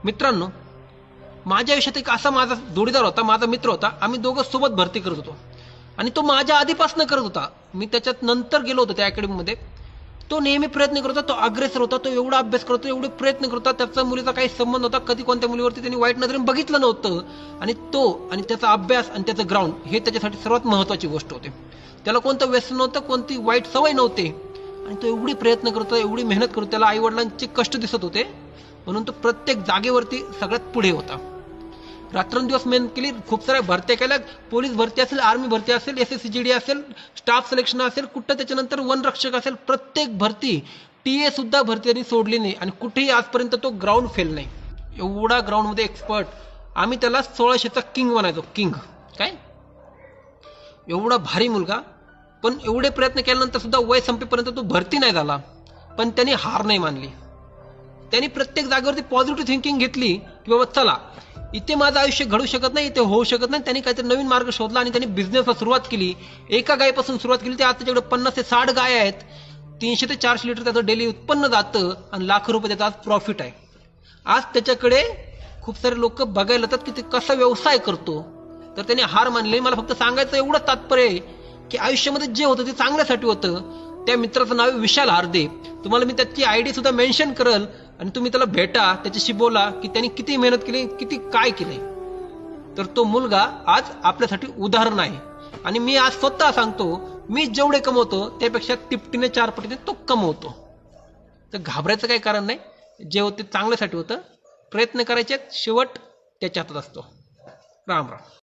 मित्रांनो, माझ्या आयुष्यात एक असा माझा जोडीदार होता, माझा मित्र होता. आम्ही दोघं सोबत भरती करत होतो आणि तो माझ्या आधीपासून करत होता. मी त्याच्यात नंतर गेलो होतो त्या अकॅडमीमध्ये. तो नेहमी प्रयत्न करत होता, तो अग्रेसर होता, तो एवढा अभ्यास करतो, एवढे प्रयत्न करत होता. त्याचा मुलीचा काही संबंध होता, कधी कोणत्या मुलीवरती त्यांनी वाईट नजरेने बघितलं नव्हतं. आणि तो आणि त्याचा अभ्यास आणि त्याचं ग्राउंड हे त्याच्यासाठी सर्वात महत्त्वाची गोष्ट होती. त्याला कोणतं व्यसन नव्हतं, कोणती वाईट सवय नव्हती. आणि तो एवढी प्रयत्न करतो, एवढी मेहनत करतो, त्याला आईवडिलांचे कष्ट दिसत होते, म्हणून तो प्रत्येक जागेवरती सगळ्यात पुढे होता. रात्रंदिवस मेहनत केली, खूप साऱ्या भरत्या केल्या. पोलीस भरती असेल, आर्मी भरती असेल, SSCGD असेल, स्टाफ सिलेक्शन असेल, कुठं त्याच्यानंतर वनरक्षक असेल, प्रत्येक भरती, TA सुद्धा भरती त्यांनी सोडली नाही. आणि कुठेही आजपर्यंत तो ग्राउंड फेल नाही. एवढा ग्राउंडमध्ये एक्सपर्ट. आम्ही त्याला 1600चा किंग म्हणायचो. किंग काय, एवढा भारी मुलगा. पण एवढे प्रयत्न केल्यानंतर सुद्धा वय संपेपर्यंत तो भरती नाही झाला. पण त्यांनी हार नाही मानली. त्यांनी प्रत्येक जागेवरती पॉझिटिव्ह थिंकिंग घेतली की बाबा चला, इथे माझं आयुष्य घडू शकत नाही, इथे होऊ शकत नाही. त्यांनी काहीतरी नवीन मार्ग शोधला आणि त्यांनी बिझनेसला सुरुवात केली. एका गायीपासून सुरुवात केली. ते आता त्याच्याकडे 50 ते 60 गाय आहेत. 300 ते 400 लिटर त्याचं डेली उत्पन्न जातं आणि लाखो रुपये त्याचा आज प्रॉफिट आहे. आज त्याच्याकडे खूप सारे लोक बघायला येतात की ते कसा व्यवसाय करतो. तर त्याने हार मानली. मला फक्त सांगायचं एवढं तात्पर्य आहे की आयुष्यामध्ये जे होतं ते चांगल्यासाठी होतं. त्या मित्राचं नाव विशाल हार्दे. तुम्हाला मी त्याची ID सुद्धा मेन्शन करल आणि तुम्ही त्याला भेटा, त्याच्याशी बोला की त्यांनी किती मेहनत केली, किती काय केले. तर तो मुलगा आज आपल्यासाठी उदाहरण आहे. आणि मी आज स्वतः सांगतो, मी जेवढे कमवतो त्यापेक्षा तिपटीने 4 पटीने तो कमवतो. तर घाबरायचं काही कारण नाही. जे होते चांगल्यासाठी होतं. प्रयत्न करायचे, शेवट त्याच्या हातात असतो. राम राम.